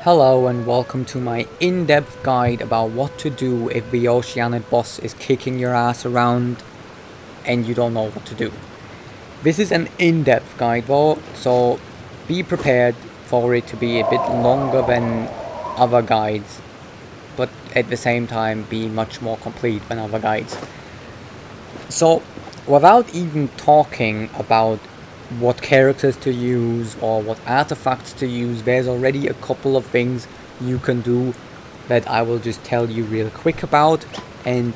Hello and welcome to my in-depth guide about what to do if the Oceanid boss is kicking your ass around and you don't know what to do. This is an in-depth guide though, so be prepared for it to be a bit longer than other guides, but at the same time be much more complete than other guides. So, without even talking about what characters to use or what artifacts to use, there's already a couple of things you can do that I will just tell you real quick about, and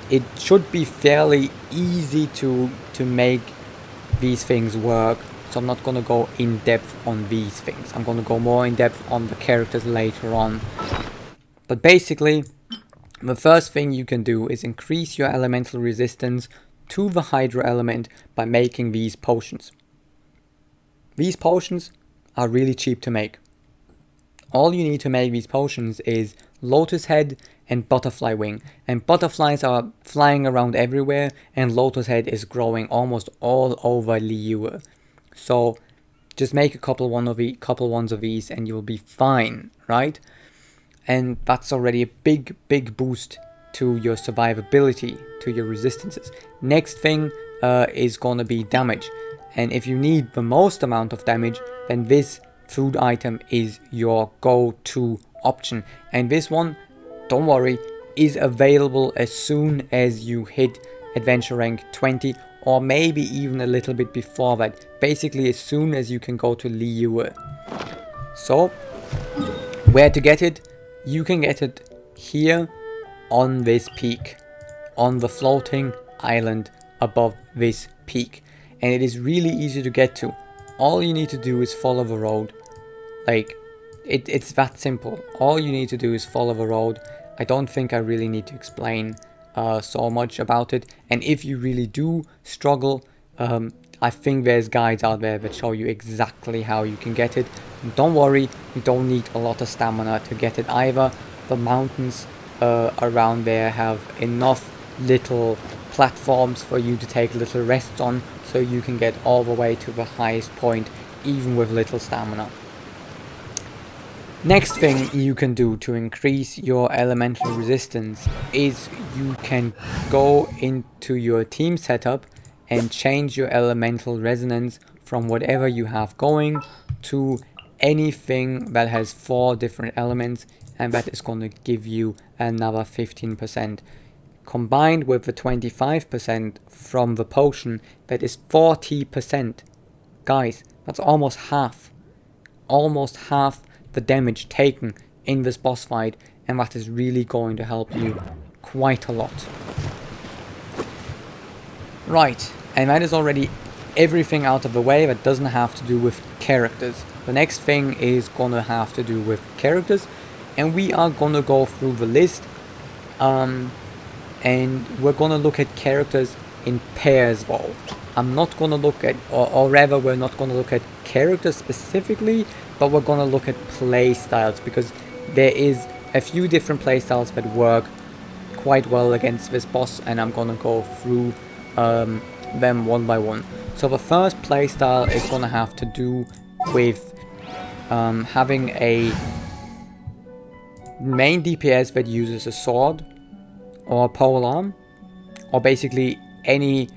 it should be fairly easy to make these things work. So I'm not going to go in depth on these things. I'm going to go more in depth on the characters later on. But basically, the first thing you can do is increase your elemental resistance to the Hydro element by making these potions. These potions are really cheap to make. All you need to make these potions is Lotus Head and Butterfly Wing, and butterflies are flying around everywhere, and Lotus Head is growing almost all over Liyue. So just make a couple ones of these and you'll be fine, right? And that's already a big boost to your survivability, to your resistances. Next thing is going to be damage, and if you need the most amount of damage, then this food item is your go-to option. And this one, don't worry, is available as soon as you hit adventure rank 20, or maybe even a little bit before that. Basically as soon as you can go to Liyue. So where to get it? You can get it here on this peak, on the floating island above this peak, and it is really easy to get to. All you need to do is follow the road. Like, it's that simple. All you need to do is follow the road. I don't think I really need to explain so much about it, and if you really do struggle, I think there's guides out there that show you exactly how you can get it. And don't worry, you don't need a lot of stamina to get it either. The mountains around there have enough little platforms for you to take little rests on, so you can get all the way to the highest point even with little stamina. Next thing you can do to increase your elemental resistance is you can go into your team setup and change your elemental resonance from whatever you have going to anything that has 4 different elements, and that is going to give you another 15%. Combined with the 25% from the potion, that is 40%. Guys, that's almost half the damage taken in this boss fight, and that is really going to help you quite a lot. Right, and that is already everything out of the way that doesn't have to do with characters. The next thing is gonna have to do with characters, and we are gonna go through the list, and we're gonna look at characters in pairs though. I'm not gonna look at, or rather we're not gonna look at characters specifically, but we're gonna look at play styles, because there is a few different play styles that work quite well against this boss, and I'm gonna go through them one by one. So the first playstyle is gonna have to do with having a main DPS that uses a sword or a polearm, or basically any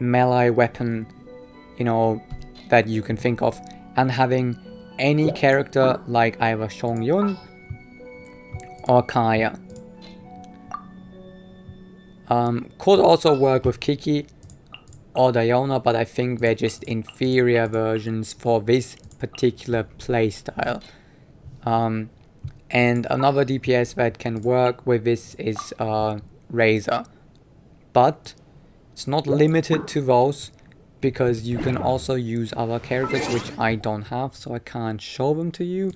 melee weapon, you know, that you can think of, and having any character like either Chongyun or Kaeya. Could also work with Keqing or Diona, but I think they're just inferior versions for this particular playstyle. And another DPS that can work with this is Razor, but it's not limited to those, because you can also use other characters which I don't have, so I can't show them to you.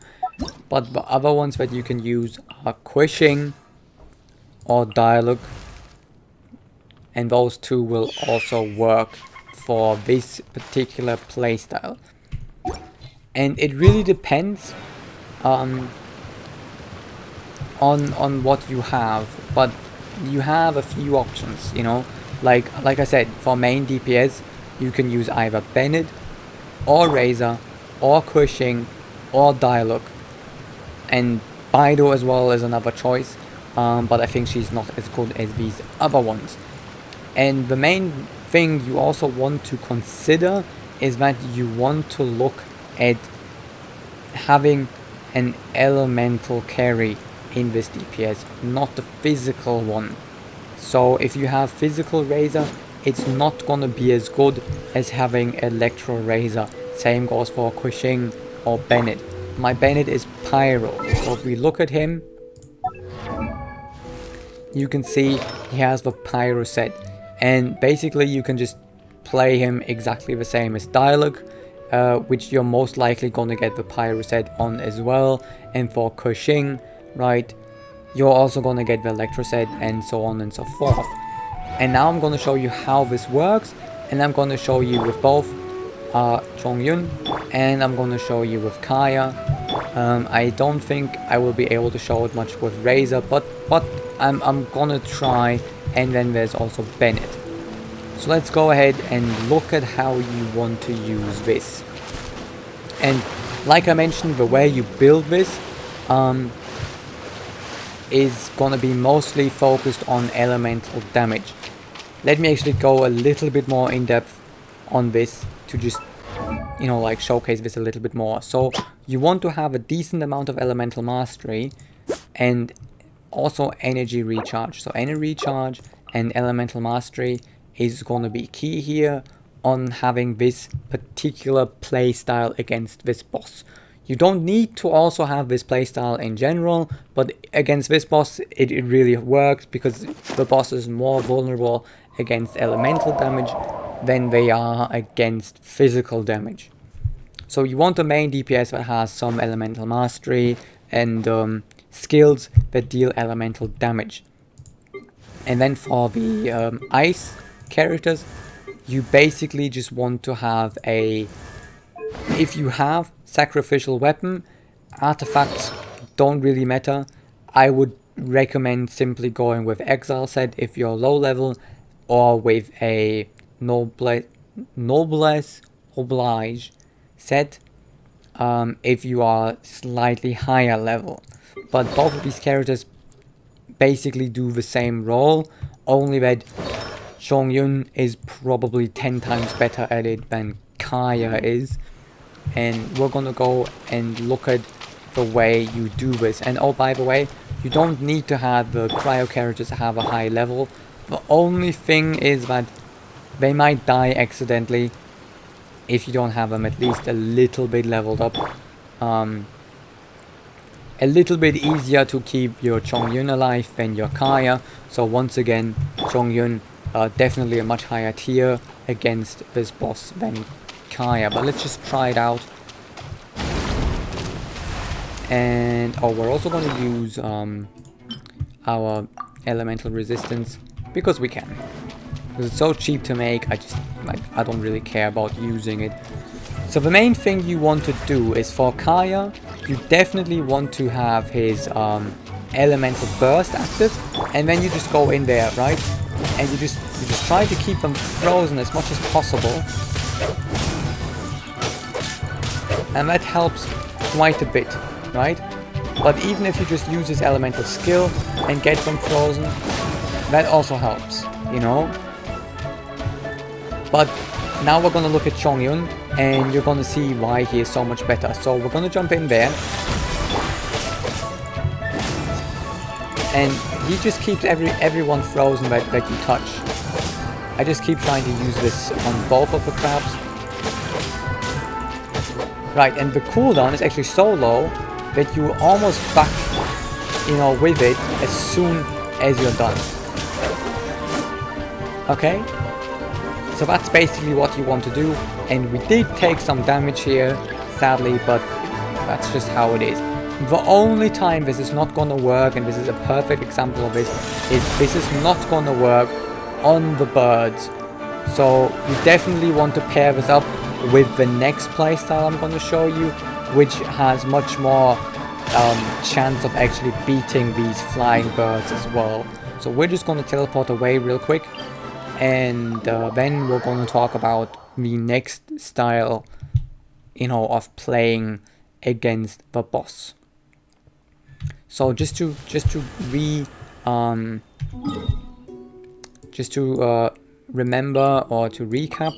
But the other ones that you can use are Keqing or Diluc, and those two will also work for this particular playstyle. And it really depends on what you have, but you have a few options, you know. Like I said, for main DPS you can use either Bennet or Razor or Keqing or Diluc. And Beidou as well is another choice, but I think she's not as good as these other ones. And the main thing you also want to consider is that you want to look at having an elemental carry in this DPS, not the physical one. So if you have Physical Razor, it's not gonna be as good as having Electro Razor. Same goes for Keqing or Bennet. My Bennet is Pyro, so if we look at him, you can see he has the Pyro set, and basically you can just play him exactly the same as Diluc, which you're most likely gonna get the Pyro set on as well. And for Keqing, right, you're also gonna get the Electro set, and so on and so forth. And now I'm gonna show you how this works, and I'm gonna show you with both Chongyun, and I'm gonna show you with Kaeya. I don't think I will be able to show it much with Razor, but I'm gonna try. And then there's also Bennet. So let's go ahead and look at how you want to use this. And like I mentioned, the way you build this is gonna be mostly focused on elemental damage. Let me actually go a little bit more in depth on this to just, you know, like showcase this a little bit more. So you want to have a decent amount of elemental mastery and also energy recharge. So energy recharge and elemental mastery is going to be key here on having this particular playstyle against this boss. You don't need to also have this playstyle in general, but against this boss it really works because the boss is more vulnerable against elemental damage than they are against physical damage. So you want a main DPS that has some elemental mastery and skills that deal elemental damage. And then for the ice characters, you basically just want to have if you have sacrificial weapon, artifacts don't really matter. I would recommend simply going with exile set if you're low level, or with a noblesse oblige set if you are slightly higher level. But both of these characters basically do the same role, only that Chongyun is probably 10 times better at it than Kaeya is. And we're gonna go and look at the way you do this. And oh, by the way, you don't need to have the Cryo characters have a high level. The only thing is that they might die accidentally if you don't have them at least a little bit leveled up. A little bit easier to keep your Chongyun alive than your Kaeya. So once again, Chongyun definitely a much higher tier against this boss than Kaeya. But let's just try it out. And oh, we're also going to use our elemental resistance because we can. Because it's so cheap to make, I don't really care about using it. So the main thing you want to do is for Kaeya, you definitely want to have his elemental burst active, and then you just go in there, right? And you just try to keep them frozen as much as possible. And that helps quite a bit, right? But even if you just use his elemental skill and get them frozen, that also helps, you know? But now we're gonna look at Chongyun, and you're gonna see why he is so much better. So we're gonna jump in there. And he just keeps everyone frozen that you touch. I just keep trying to use this on both of the crabs. Right, and the cooldown is actually so low that you almost back, you know, with it as soon as you're done. Okay? So that's basically what you want to do, and we did take some damage here, sadly, but that's just how it is. The only time this is not gonna work, and this is a perfect example of this, is this is not gonna work on the birds. So you definitely want to pair this up with the next playstyle I'm gonna show you, which has much more chance of actually beating these flying birds as well. So we're just gonna teleport away real quick. And then we're going to talk about the next style, you know, of playing against the boss. So just to remember or to recap,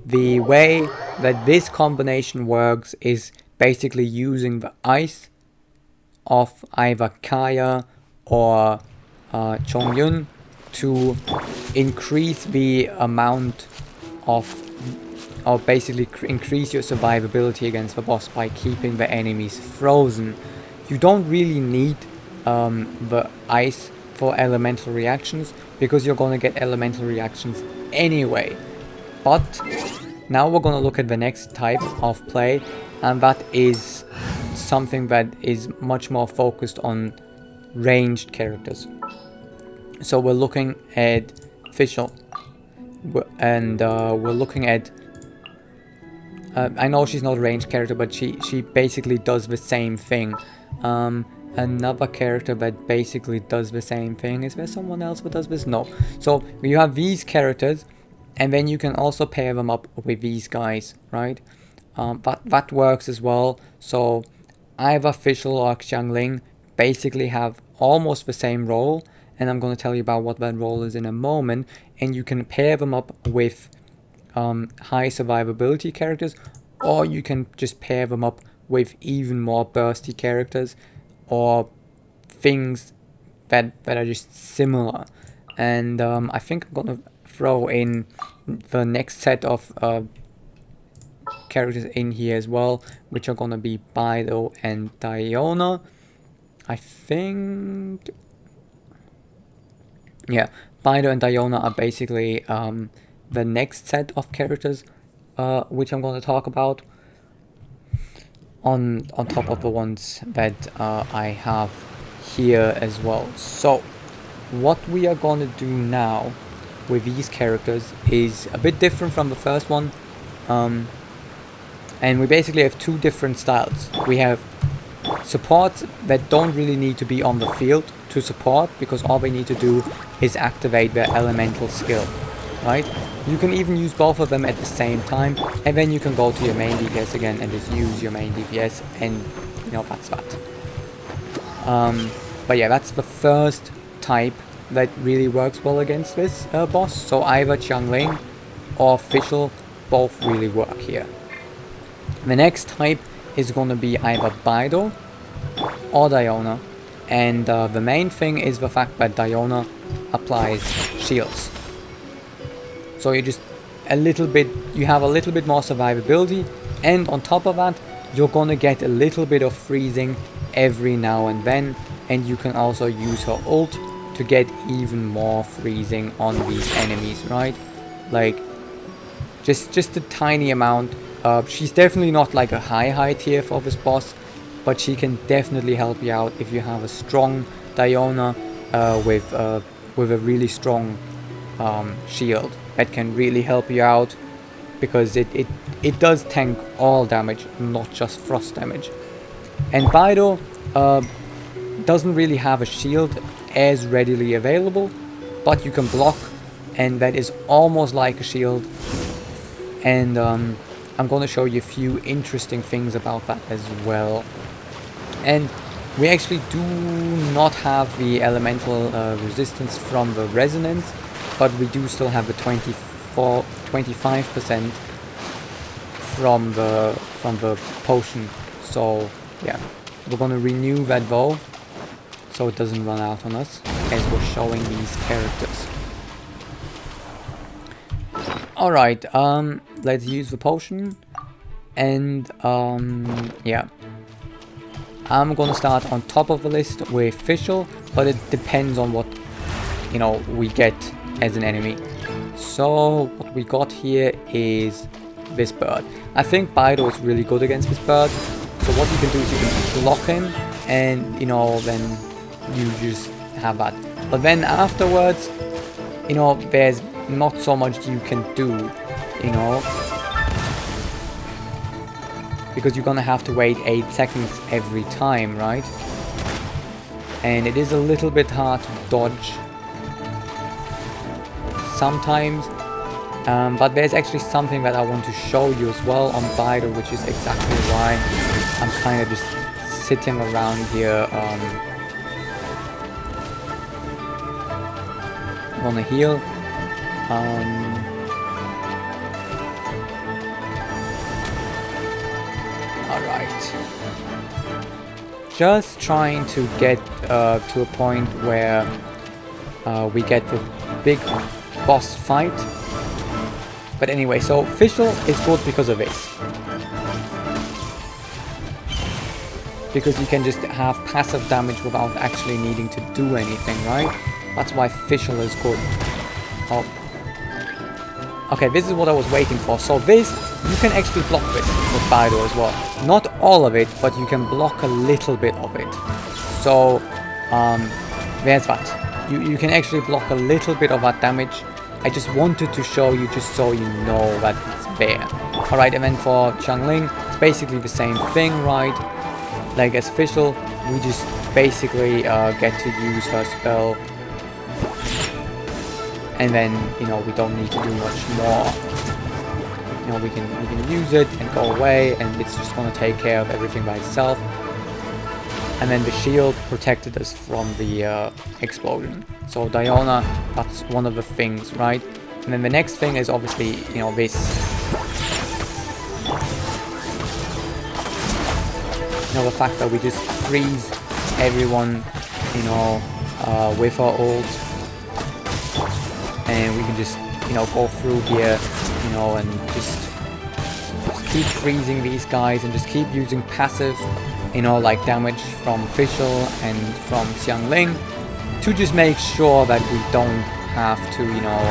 the way that this combination works is basically using the ice of either Kaeya or Chongyun to increase the amount of, or basically increase your survivability against the boss by keeping the enemies frozen. You don't really need the ice for elemental reactions, because you're going to get elemental reactions anyway. But now we're going to look at the next type of play, and that is something that is much more focused on ranged characters. So we're looking at Fischl, and we're looking at I know she's not a ranged character, but she basically does the same thing. Another character that basically does the same thing, is there someone else that does this? No. So you have these characters, and then you can also pair them up with these guys, right? That works as well. So either Fischl or Xianling basically have almost the same role, and I'm going to tell you about what that role is in a moment. And you can pair them up with high survivability characters, or you can just pair them up with even more bursty characters, or things that are just similar. And I think I'm going to throw in the next set of characters in here as well, which are going to be Beidou and Diona. I think, yeah, Beidou and Diona are basically the next set of characters which I'm going to talk about on top of the ones that I have here as well. So what we are going to do now with these characters is a bit different from the first one, and we basically have two different styles. We have supports that don't really need to be on the field to support, because all they need to do is activate their elemental skill, right? You can even use both of them at the same time, and then you can go to your main DPS again and just use your main DPS, and you know, that's that. But yeah, that's the first type that really works well against this boss. So either Xianling or Fischl both really work here. The next type is going to be either Beidou or Diona, and the main thing is the fact that Diona applies shields. So you just you have a little bit more survivability, and on top of that, you're gonna get a little bit of freezing every now and then, and you can also use her ult to get even more freezing on these enemies, right? Like, just a tiny amount. She's definitely not like a high tier for this boss, but she can definitely help you out if you have a strong Diona with a really strong shield. That can really help you out, because it does tank all damage, not just frost damage. And Beidou doesn't really have a shield as readily available, but you can block, and that is almost like a shield. And I'm going to show you a few interesting things about that as well. And we actually do not have the elemental resistance from the resonance, but we do still have the 25% from the potion. So yeah, we're gonna renew that though, so it doesn't run out on us as we're showing these characters. Alright, let's use the potion, and yeah, I'm gonna start on top of the list with Fischl, but it depends on what, you know, we get as an enemy. So what we got here is this bird. I think Beidou is really good against this bird. So what you can do is you can block him, and you know, then you just have that. But then afterwards, you know, there's not so much you can do, you know, because you're gonna have to wait 8 seconds every time, right? And it is a little bit hard to dodge sometimes, but there's actually something that I want to show you as well on Beidou, which is exactly why I'm kind of just sitting around here. Gonna heal. Alright. Just trying to get to a point where we get the big boss fight. But anyway, so Fischl is good because of this. Because you can just have passive damage without actually needing to do anything, right? That's why Fischl is good. Oh. Okay, this is what I was waiting for. So this, you can actually block this with Beidou as well. Not all of it, but you can block a little bit of it. So, there's that. You can actually block a little bit of that damage. I just wanted to show you just so you know that it's there. Alright, and then for Xianling, it's basically the same thing, right? Like as Fischl, we just basically get to use her spell. And then, you know, we don't need to do much more. You know, we can use it and go away, and it's just going to take care of everything by itself. And then the shield protected us from the explosion. So Diona, that's one of the things, right? And then the next thing is obviously, you know, this. You know, the fact that we just freeze everyone, you know, with our ult. And we can just, you know, go through here, you know, and just keep freezing these guys and just keep using passive, you know, like damage from Fischl and from Xianling to just make sure that we don't have to, you know,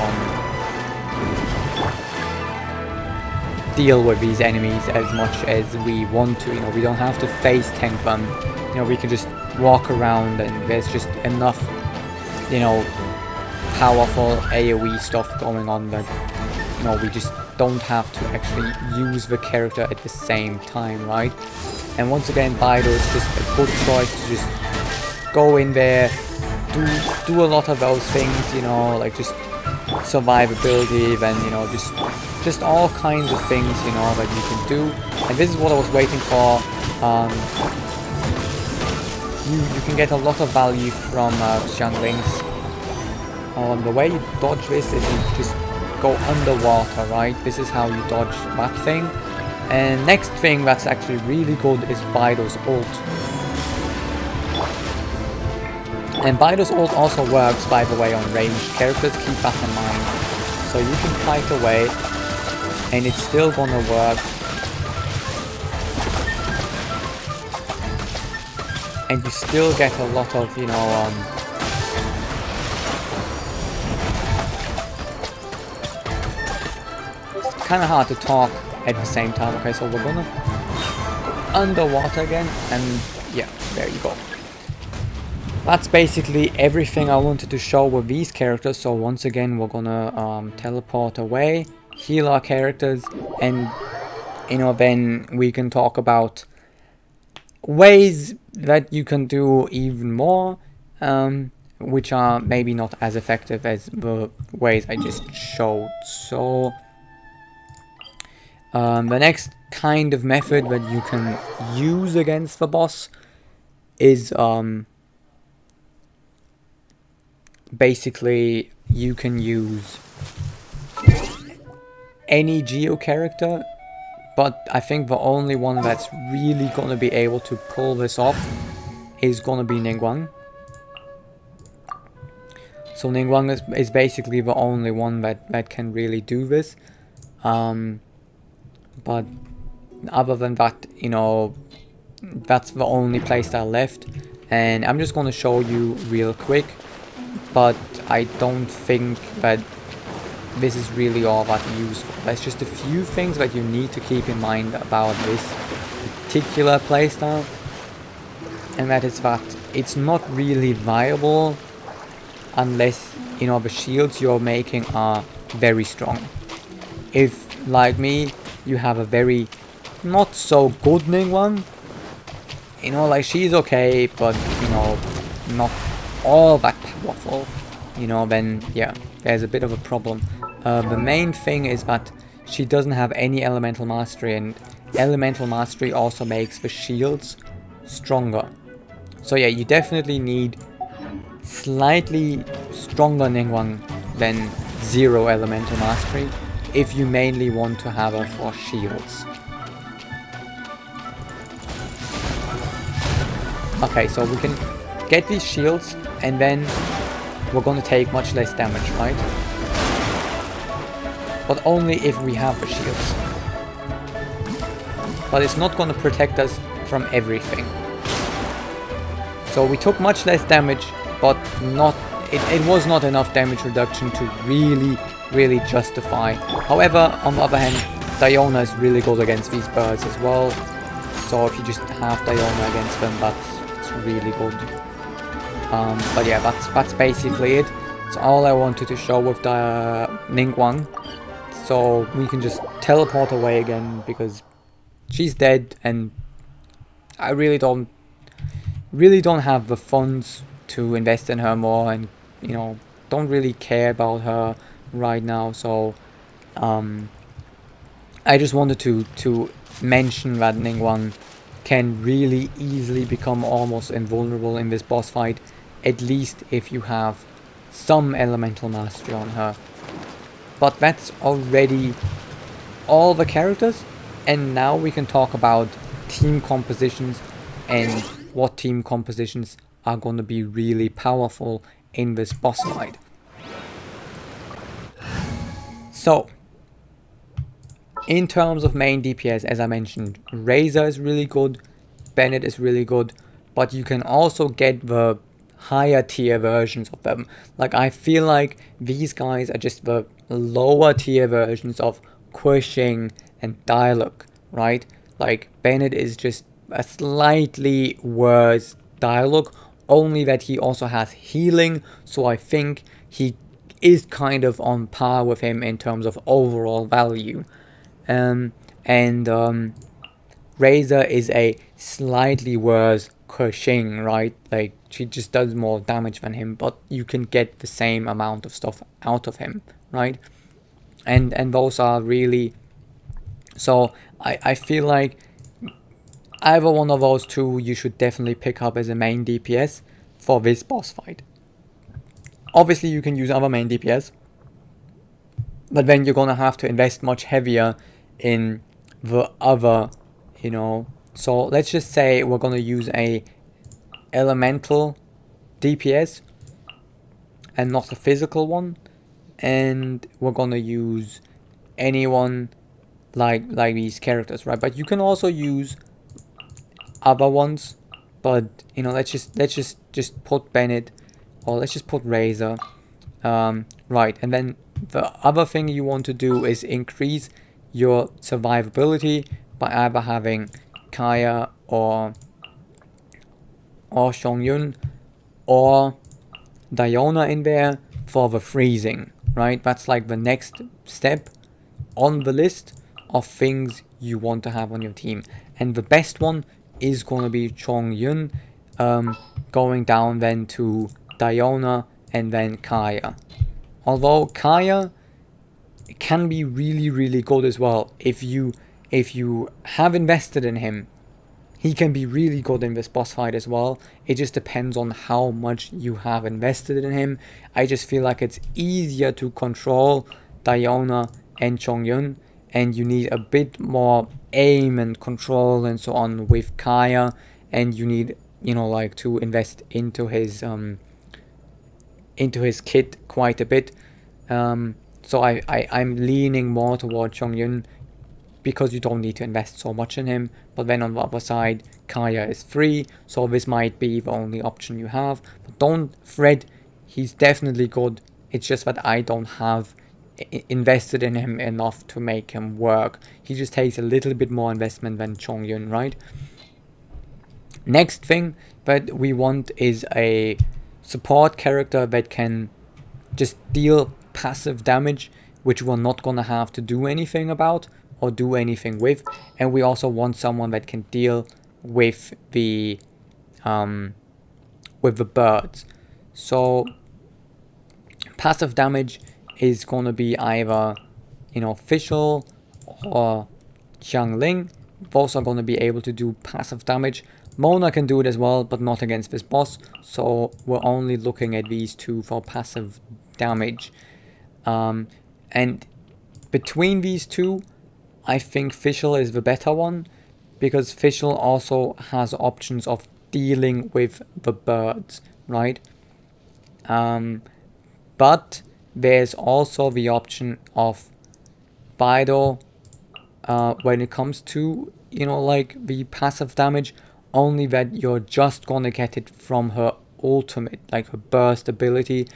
deal with these enemies as much as we want to. You know, we don't have to face tank them. You know, we can just walk around and there's just enough, you know, powerful AoE stuff going on that, you know, we just don't have to actually use the character at the same time, right? And once again, Beidou is just a good choice to just go in there, do a lot of those things, you know, like just survivability, then, you know, just all kinds of things, you know, that you can do. And this is what I was waiting for. You can get a lot of value from Xianling's. The way you dodge this is you just go underwater, right? This is how you dodge that thing. And next thing that's actually really good is Beidou's ult. And Beidou's ult also works, by the way, on ranged characters. Keep that in mind. So you can kite away, and it's still gonna work. And you still get a lot of, you know, kind of hard to talk at the same time. Okay, so we're gonna go underwater again, and yeah, there you go. That's basically everything I wanted to show with these characters. So once again, we're gonna teleport away, heal our characters, and, you know, then we can talk about ways that you can do even more, which are maybe not as effective as the ways I just showed. So the next kind of method that you can use against the boss is basically you can use any Geo character, but I think the only one that's really going to be able to pull this off is going to be Ningguang. So Ningguang is basically the only one that can really do this. But other than that, you know, that's the only playstyle left. And I'm just going to show you real quick. But I don't think that this is really all that useful. There's just a few things that you need to keep in mind about this particular playstyle. And that is that it's not really viable unless, you know, the shields you're making are very strong. If, like me, you have a very not so good Ningguang, you know, like she's okay, but, you know, not all that powerful, you know, then yeah, there's a bit of a problem. The main thing is that she doesn't have any elemental mastery, and elemental mastery also makes the shields stronger. So yeah, you definitely need slightly stronger Ningguang than 0 elemental mastery if you mainly want to have her for shields. Okay, so we can get these shields and then we're gonna take much less damage, right? But only if we have the shields. But it's not gonna protect us from everything. So we took much less damage, but it was not enough damage reduction to really justify. However, on the other hand, Diona is really good against these birds as well. So if you just have Diona against them, that's really good. But yeah, that's basically it. It's all I wanted to show with the Ningguang. So we can just teleport away again because she's dead, and I really don't have the funds to invest in her more, and you know, don't really care about her right now. So I just wanted to mention that Ningguang can really easily become almost invulnerable in this boss fight, at least if you have some elemental mastery on her. But that's already all the characters, and now we can talk about team compositions and what team compositions are going to be really powerful in this boss fight. So, in terms of main DPS, as I mentioned, Razor is really good, Bennet is really good, but you can also get the higher tier versions of them. Like, I feel like these guys are just the lower tier versions of Keqing and Diluc, right? Like, Bennet is just a slightly worse Diluc, only that he also has healing, so I think he is kind of on par with him in terms of overall value. Razor is a slightly worse Keqing, right? Like, she just does more damage than him, but you can get the same amount of stuff out of him, right? And those are really... So, I feel like either one of those two you should definitely pick up as a main DPS for this boss fight. Obviously, you can use other main DPS, but then you're gonna have to invest much heavier in the other, you know. So let's just say we're gonna use a elemental DPS and not a physical one, and we're gonna use anyone like these characters, right? But you can also use other ones, but you know, let's just put Bennet, or let's just put Razor, right? And then the other thing you want to do is increase your survivability by either having Kaeya or Chongyun or Diona in there for the freezing, right? That's like the next step on the list of things you want to have on your team. And the best one is going to be Chongyun, going down then to Diona and then Kaeya. Although Kaeya can be really good as well. If you have invested in him, he can be really good in this boss fight as well. It just depends on how much you have invested in him. I just feel like it's easier to control Diona and Chongyun, and you need a bit more aim and control and so on with Kaeya, and you need, you know, like, to invest into his kit quite a bit. So I'm leaning more toward Chongyun because you don't need to invest so much in him. But then on the other side, Kaeya is free, so this might be the only option you have. But don't fret, he's definitely good. It's just that I don't have invested in him enough to make him work. He just takes a little bit more investment than Chongyun, right? Next thing that we want is a support character that can just deal passive damage, which we're not gonna have to do anything about or do anything with. And we also want someone that can deal with the birds. So passive damage is gonna be either, you know, Fischl or Xianling. Both are gonna be able to do passive damage. Mona can do it as well, but not against this boss, so we're only looking at these two for passive damage. And between these two, I think Fischl is the better one, because Fischl also has options of dealing with the birds, right? But there's also the option of Beidou when it comes to, you know, like the passive damage, only that you're just gonna get it from her ultimate, like her burst ability.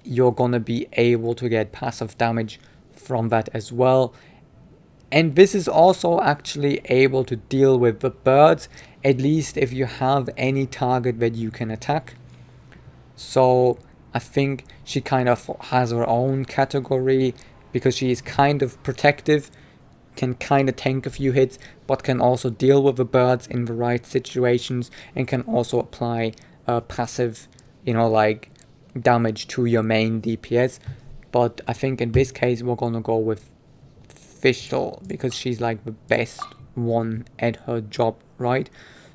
You're gonna be able to get passive damage from that as well. And this is also actually able to deal with the birds, at least if you have any target that you can attack. So I think she kind of has her own category, because she is kind of protective, can kind of tank a few hits, but can also deal with the birds in the right situations, and can also apply passive, you know, like damage to your main DPS. But I think in this case we're gonna go with Fischl, because she's like the best one at her job, right?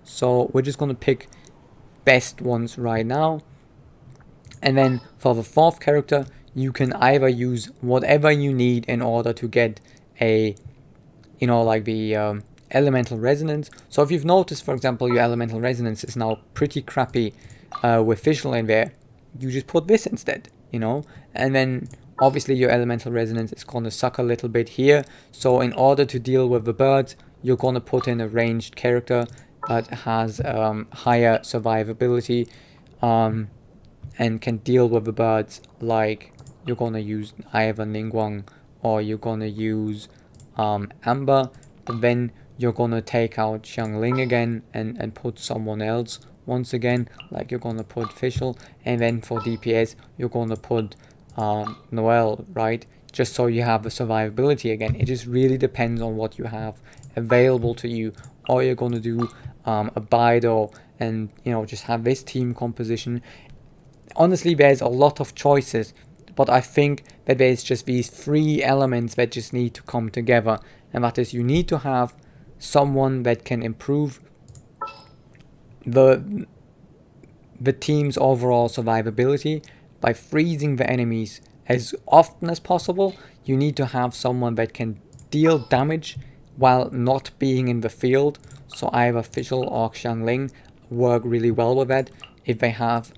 So we're just gonna pick best ones right now. And then for the fourth character, you can either use whatever you need in order to get a, you know, like the elemental resonance. So if you've noticed, for example, your elemental resonance is now pretty crappy with Fischl in there, you just put this instead, you know. And then obviously your elemental resonance is gonna suck a little bit here. So in order to deal with the birds, you're gonna put in a ranged character that has higher survivability and can deal with the birds. Like you're gonna use either Ningguang or you're gonna use Amber, but then you're gonna take out Xianling again and put someone else once again, like you're gonna put Fischl, and then for DPS you're gonna put Noelle, right? Just so you have the survivability again. It just really depends on what you have available to you. Or you're gonna do a Beidou and, you know, just have this team composition. Honestly, there's a lot of choices, but I think that there's just these three elements that just need to come together, and that is, you need to have someone that can improve the team's overall survivability by freezing the enemies as often as possible. You need to have someone that can deal damage while not being in the field, so either Fischl or Xianling work really well with that if they have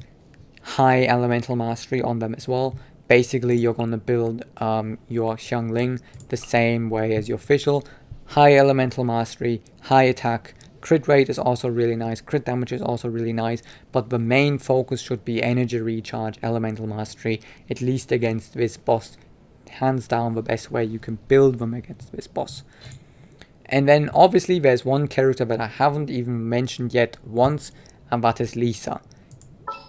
high elemental mastery on them as well. Basically, you're going to build your Xianling the same way as your Fischl. High elemental mastery, high attack, crit rate is also really nice, crit damage is also really nice, but the main focus should be energy recharge, elemental mastery, at least against this boss. Hands down the best way you can build them against this boss. And then obviously there's one character that I haven't even mentioned yet once, and that is Lisa.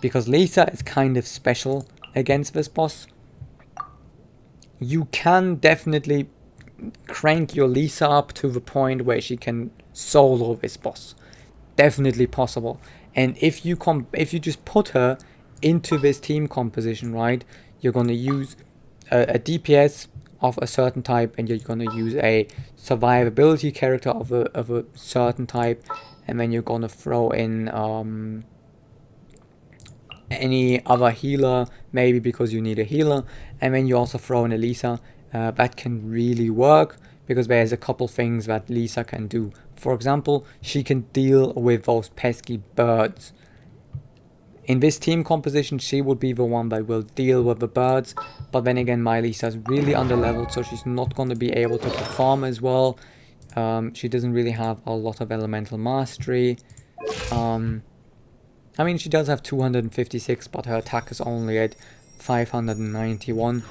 Because Lisa is kind of special against this boss. You can definitely crank your Lisa up to the point where she can solo this boss. Definitely possible. And if you just put her into this team composition, right, you're going to use a DPS of a certain type, and you're going to use a survivability character of a certain type, and then you're going to throw in any other healer, maybe because you need a healer, and then you also throw in a Lisa. That can really work, because there's a couple things that Lisa can do. For example, she can deal with those pesky birds. In this team composition, she would be the one that will deal with the birds, but then again, my Lisa's really underleveled, so she's not going to be able to perform as well. She doesn't really have a lot of elemental mastery. I mean, she does have 256, but her attack is only at 591.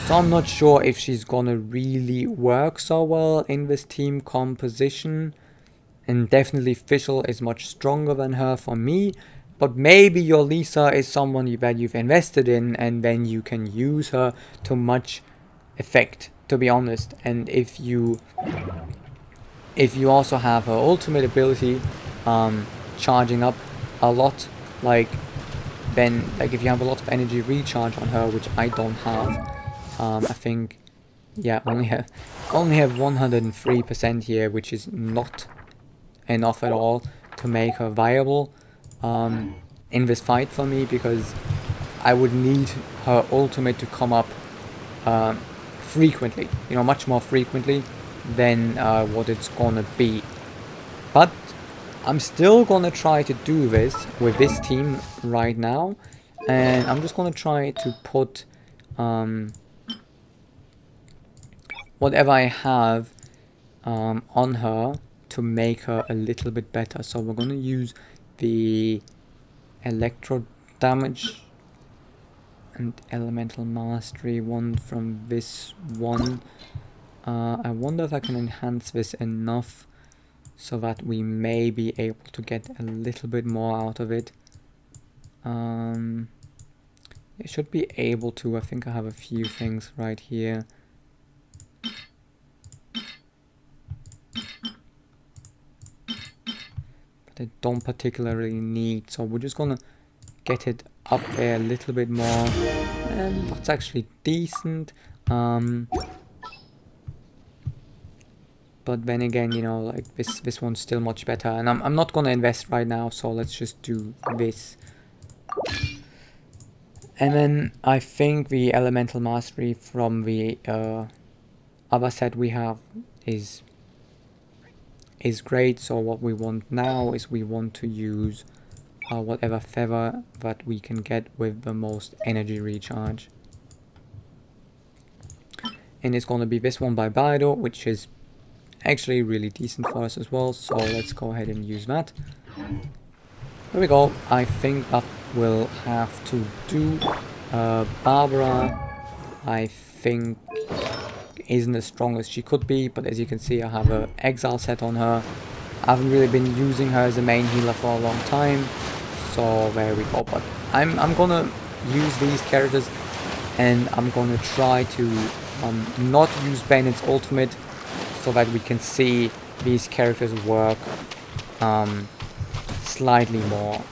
So I'm not sure if she's gonna really work so well in this team composition. And definitely Fischl is much stronger than her for me. But maybe your Lisa is someone that you've invested in, and then you can use her to much effect, to be honest. And if you also have her ultimate ability charging up a lot, like if you have a lot of energy recharge on her, which I don't have, I think, yeah, only have 103% here, which is not enough at all. to make her viable in this fight for me, because I would need her ultimate to come up frequently, you know, much more frequently than what it's gonna be. But I'm still gonna try to do this with this team right now, and I'm just gonna try to put whatever I have on her to make her a little bit better. So we're gonna use the electro damage and elemental mastery one from this one. I wonder if I can enhance this enough so that we may be able to get a little bit more out of it. It should be able to. I think I have a few things right here. But I don't particularly need, so we're just gonna get it up there a little bit more, and that's actually decent. But then again, you know, like this one's still much better, and I'm not gonna invest right now, so let's just do this. And then I think the elemental mastery from the other set we have is great. So what we want now is we want to use whatever feather that we can get with the most energy recharge, and it's gonna be this one by Beidou, which is actually really decent for us as well, so let's go ahead and use that. There we go. I think that will have to do. Barbara, I think, isn't as strong as she could be, but as you can see, I have an exile set on her. I haven't really been using her as a main healer for a long time, so there we go. But I'm gonna use these characters, and I'm gonna try to not use Bennet's ultimate, so that we can see these characters work slightly more.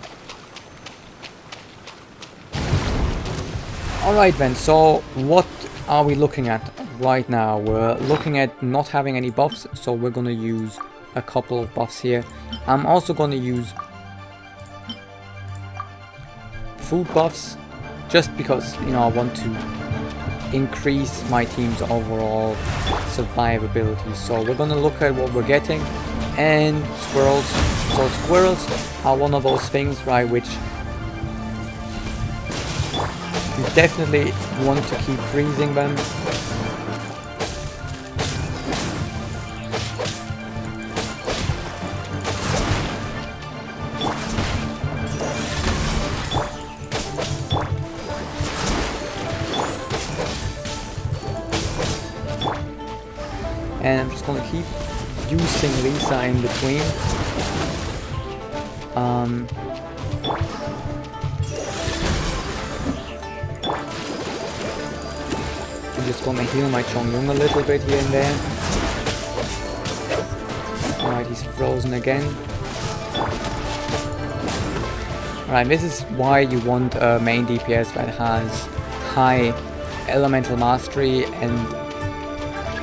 Alright then, so what are we looking at right now? We're looking at not having any buffs, so we're gonna use a couple of buffs here. I'm also gonna use food buffs, just because, you know, I want to increase my team's overall survivability. So we're gonna look at what we're getting, and squirrels. So squirrels are one of those things, right, which you definitely want to keep freezing them. And I'm just gonna keep using Lisa in between. I'm just gonna heal my Chongyun a little bit here and there. Alright, he's frozen again. Alright, this is why you want a main DPS that has high elemental mastery and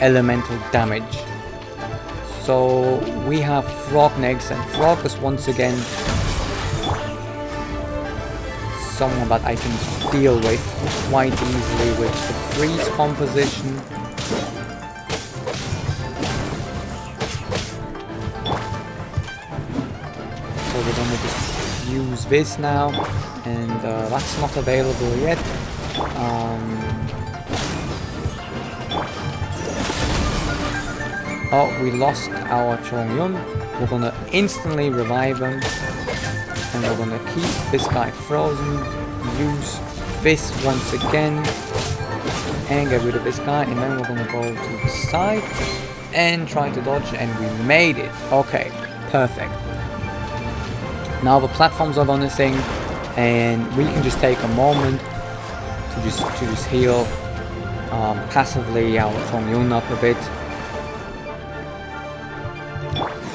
elemental damage. So we have Frog next, and Frog is once again someone that I can deal with quite easily with the freeze composition. So we're gonna just use this now, and that's not available yet. Oh, we lost our Chongyun. We're gonna instantly revive him, and we're gonna keep this guy frozen, use this once again, and get rid of this guy, and then we're gonna go to the side and try to dodge, and we made it. Okay, perfect. Now the platforms are gonna sing, and we can just take a moment to just heal passively our Chongyun up a bit.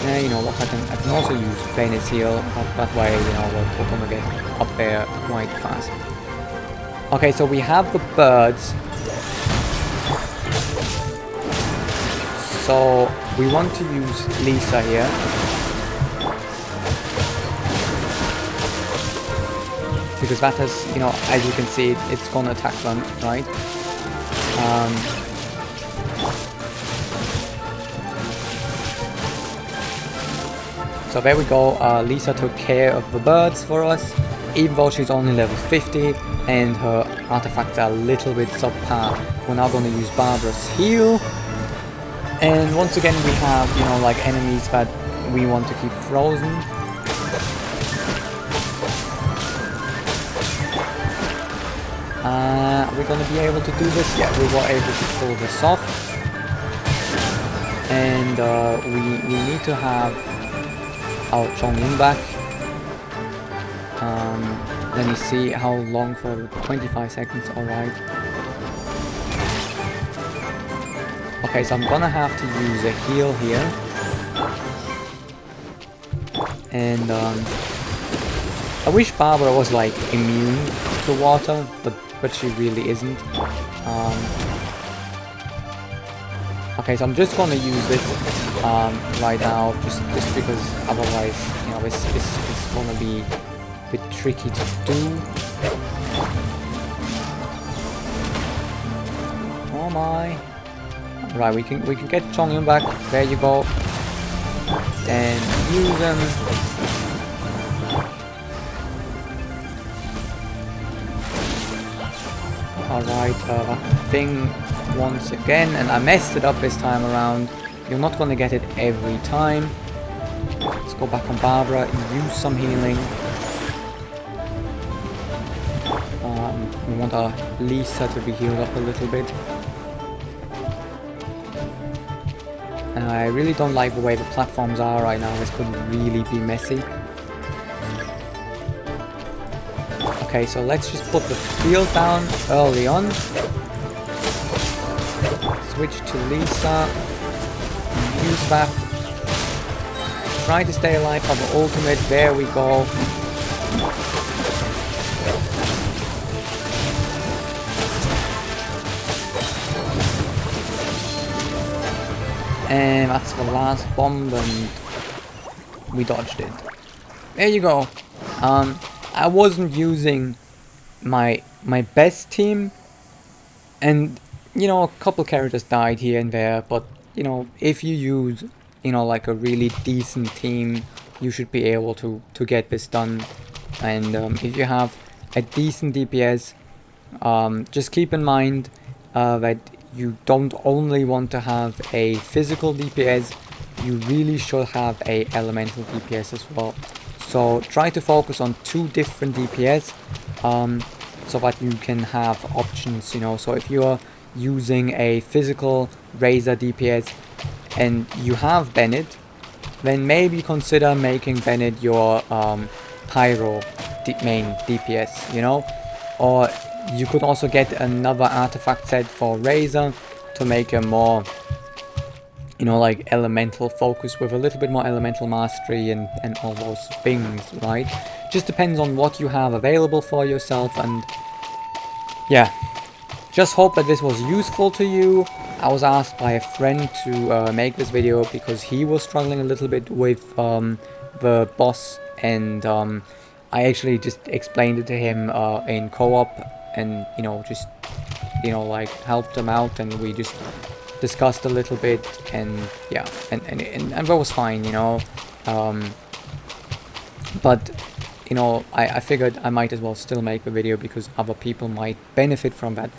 Yeah, you know what, I can also use Bennet's heal, that way, you know, we're gonna get up there quite fast. Okay, so we have the birds. So we want to use Lisa here. because that has, you know, as you can see, it's gonna attack them, right? So there we go, Lisa took care of the birds for us, even though she's only level 50 and her artifacts are a little bit subpar. We're now going to use Barbara's heal, and once again we have, you know, like enemies that we want to keep frozen. Are we going to be able to do this? Yeah, we were able to pull this off, and we need to have our Chongyun back. Let me see how long, for 25 seconds, alright. Okay, so I'm gonna have to use a heal here. And I wish Barbara was like immune to water, but she really isn't. Okay, so I'm just gonna use this right now, just because otherwise, you know, it's gonna be a bit tricky to do. Oh my! Right, we can get Chongyun back. There you go. And use them. Alright, that thing once again, and I messed it up this time around. You're not gonna get it every time. Let's go back on Barbara, use some healing. We want our Lisa to be healed up a little bit. I really don't like the way the platforms are right now. This could really be messy. Okay, so let's just put the field down early on. Switch to Lisa. Use that. Try to stay alive for the ultimate. There we go. And that's the last bomb, and we dodged it. There you go. I wasn't using my best team, and you know, a couple characters died here and there, but you know, if you use, you know, like a really decent team, you should be able to get this done. And if you have a decent DPS, just keep in mind that you don't only want to have a physical DPS, you really should have a elemental DPS as well. So try to focus on 2 different DPS, so that you can have options, you know. So if you're using a physical Razor DPS and you have Bennet, then maybe consider making Bennet your Pyro main DPS, you know. Or you could also get another artifact set for Razor to make a more, you know, like elemental focus with a little bit more elemental mastery and all those things, right? Just depends on what you have available for yourself. And yeah, just hope that this was useful to you. I was asked by a friend to make this video because he was struggling a little bit with the boss, and I actually just explained it to him in co-op, and you know, just, you know, like helped him out, and we just discussed a little bit, and yeah, and that was fine, you know. But you know, I figured I might as well still make the video because other people might benefit from that.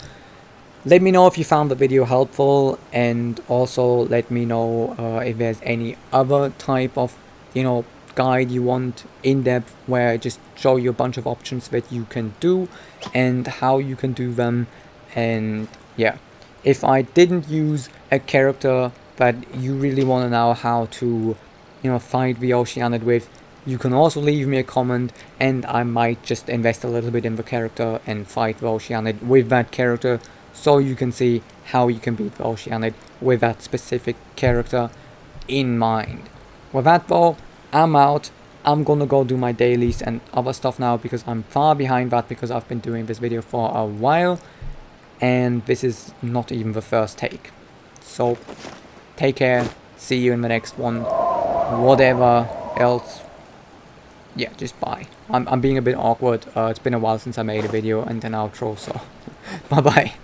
Let me know if you found the video helpful, and also let me know if there's any other type of, you know, guide you want in depth, where I just show you a bunch of options that you can do and how you can do them. And yeah, if I didn't use a character that you really want to know how to, you know, fight the Oceanid with, you can also leave me a comment, and I might just invest a little bit in the character and fight the Oceanid with that character, so you can see how you can beat the Oceanid with that specific character in mind. With that though, I'm out. I'm gonna go do my dailies and other stuff now, because I'm far behind that, because I've been doing this video for a while, and this is not even the first take. So take care, see you in the next one, whatever else yeah, just bye. I'm being a bit awkward. It's been a while since I made a video and an outro, so bye bye.